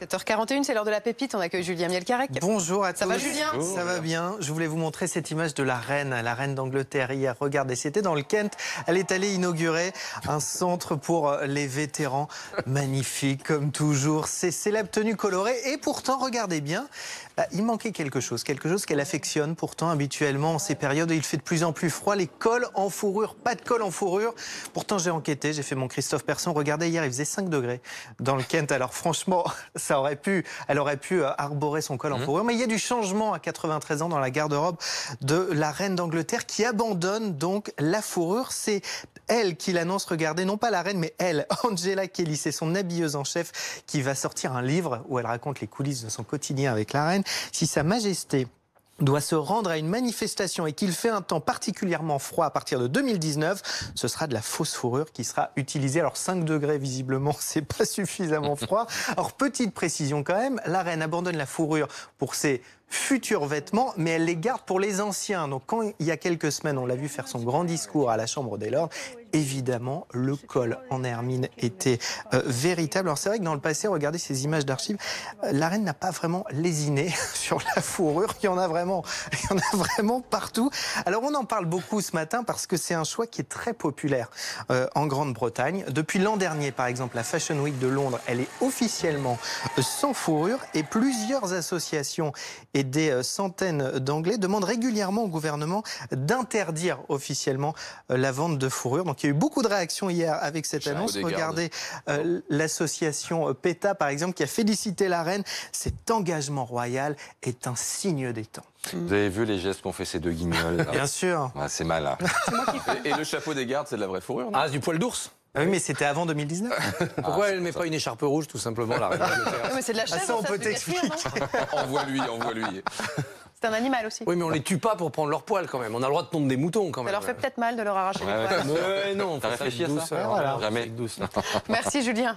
7h41, c'est l'heure de la pépite. On accueille Julien Mielcarrec. Bonjour à tous. Ça va, Julien? Ça va bien. Je voulais vous montrer cette image de la reine d'Angleterre hier. Regardez, c'était dans le Kent. Elle est allée inaugurer un centre pour les vétérans. Magnifique, comme toujours. Ces célèbres tenues colorées. Et pourtant, regardez bien, il manquait quelque chose qu'elle affectionne pourtant habituellement en ces périodes où il fait de plus en plus froid. Les cols en fourrure, pas de cols en fourrure. Pourtant, j'ai enquêté, j'ai fait mon Christophe Persson. Regardez, hier, il faisait 5 degrés dans le Kent. Alors franchement, elle aurait pu arborer son col en fourrure. Mais il y a du changement à 93 ans dans la garde-robe de la reine d'Angleterre qui abandonne donc la fourrure. C'est elle qui l'annonce, regardez, non pas la reine, mais elle, Angela Kelly, c'est son habilleuse en chef qui va sortir un livre où elle raconte les coulisses de son quotidien avec la reine. Si Sa Majesté doit se rendre à une manifestation et qu'il fait un temps particulièrement froid à partir de 2019, ce sera de la fausse fourrure qui sera utilisée. Alors 5 degrés visiblement, c'est pas suffisamment froid. Alors petite précision quand même, la reine abandonne la fourrure pour ses futurs vêtements, mais elle les garde pour les anciens. Donc quand il y a quelques semaines, on l'a vu faire son grand discours à la Chambre des Lords, évidemment, le col en hermine était véritable. Alors c'est vrai que dans le passé, regardez ces images d'archives, la reine n'a pas vraiment lésiné sur la fourrure. Il y en a vraiment partout. Alors on en parle beaucoup ce matin parce que c'est un choix qui est très populaire en Grande-Bretagne. Depuis l'an dernier, par exemple, la Fashion Week de Londres, elle est officiellement sans fourrure et plusieurs associations et des centaines d'Anglais demandent régulièrement au gouvernement d'interdire officiellement la vente de fourrure. Donc il y a eu beaucoup de réactions hier avec cette annonce. Regardez l'association PETA, par exemple, qui a félicité la reine. Cet engagement royal est un signe des temps. Vous avez vu les gestes qu'ont fait ces deux guignols? Bien sûr. Ouais, c'est malin. Et le chapeau des gardes, c'est de la vraie fourrure, non? Ah, c'est du poil d'ours. Ah oui, mais c'était avant 2019. Pourquoi elle ne met pas une écharpe rouge, tout simplement, la reine d'Angleterre? Mais c'est de la chèvre, ça, on peut se gâchir, non? Envoie-lui. C'est un animal aussi. Oui, mais on les tue pas pour prendre leur poil quand même. On a le droit de tondre des moutons quand Ça même. leur fait peut-être mal de leur arracher les poils. Mais non, T'as réfléchi à ça? Voilà. Jamais. Douce. Merci Julien.